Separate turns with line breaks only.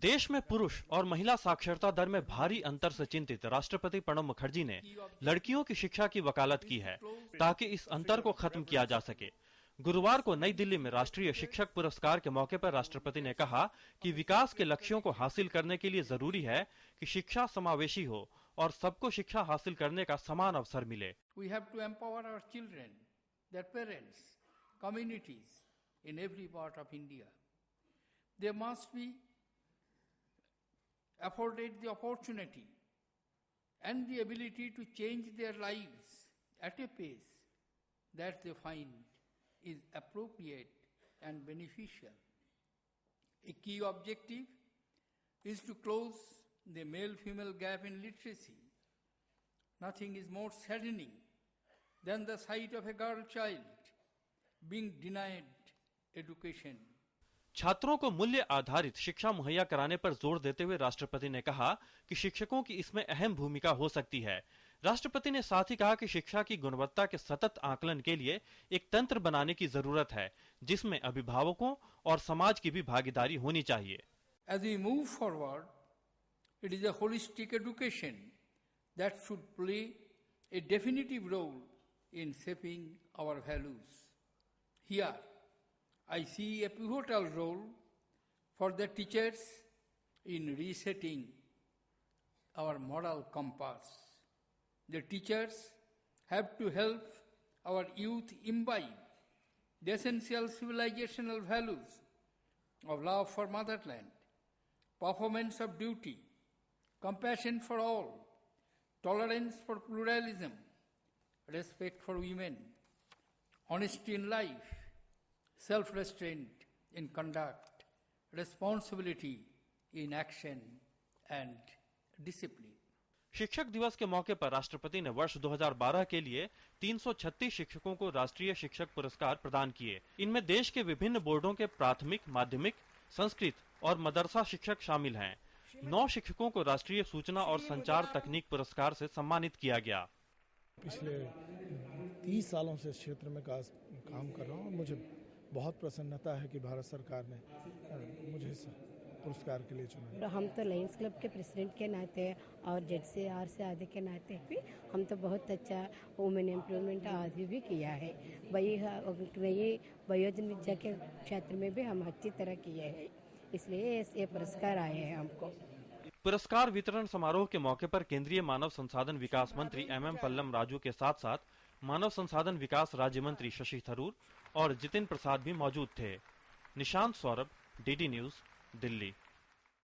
देश में पुरुष और महिला साक्षरता दर में भारी अंतर से चिंतित राष्ट्रपति प्रणब मुखर्जी ने लड़कियों की शिक्षा की वकालत की है ताकि इस अंतर को खत्म किया जा सके। गुरुवार को नई दिल्ली में राष्ट्रीय शिक्षक पुरस्कार के मौके पर राष्ट्रपति ने कहा कि विकास के लक्ष्यों को हासिल करने के लिए जरूरी है कि शिक्षा समावेशी हो और सबको शिक्षा हासिल करने का समान अवसर मिले।
We have to empower our children, their parents, communities in every part of India. They must be afforded the opportunity and the ability to change their lives at a pace that they find is appropriate and beneficial. A key objective is to close the male-female gap in literacy. Nothing is more saddening than the sight of a girl child being denied education.
छात्रों को मूल्य आधारित शिक्षा मुहैया कराने पर जोर देते हुए राष्ट्रपति ने कहा कि शिक्षकों की इसमें अहम भूमिका हो सकती है। राष्ट्रपति ने साथ ही कहा कि शिक्षा की गुणवत्ता के सतत आकलन के लिए एक तंत्र बनाने की जरूरत है जिसमें अभिभावकों और समाज की भी भागीदारी होनी चाहिए।
As we move forward, it is a holistic education that should play a definitive role in shaping our values. Here, I see a pivotal role for the teachers in resetting our moral compass. The teachers have to help our youth imbibe the essential civilizational values of love for motherland, performance of duty, compassion for all, tolerance for pluralism, respect for women, honesty in life, self-restraint in conduct, responsibility in action and discipline.
शिक्षक दिवस के मौके पर राष्ट्रपति ने वर्ष 2012 के लिए 336 शिक्षकों को राष्ट्रीय शिक्षक पुरस्कार प्रदान किए। इनमें देश के विभिन्न बोर्डों के प्राथमिक, माध्यमिक, संस्कृत और मदरसा शिक्षक शामिल हैं। 9 शिक्षकों को राष्ट्रीय सूचना और संचार तकनीक पुरस्कार से सम्मानित किया गया।
पिछले 30 सालों से इस क्षेत्र में काम कर रहा हूँ। मुझे बहुत प्रसन्नता है कि भारत सरकार ने मुझे इस पुरस्कार के लिए चुना।
हम तो लायंस क्लब के प्रेसिडेंट के नाते और ZCR से आदि के नाते भी हम तो बहुत अच्छा वुमेन एम्प्लॉयमेंट आदि भी किया है। वही वयोजन विद्या के क्षेत्र में भी हम अच्छी तरह किए हैं, इसलिए ये पुरस्कार आए हैं हमको।
पुरस्कार वितरण समारोह के मौके पर केंद्रीय मानव संसाधन विकास मंत्री MM पल्लम राजू के साथ साथ मानव संसाधन विकास राज्य मंत्री शशि थरूर और जितिन प्रसाद भी मौजूद थे। Nishant Saurabh, DD news, Delhi.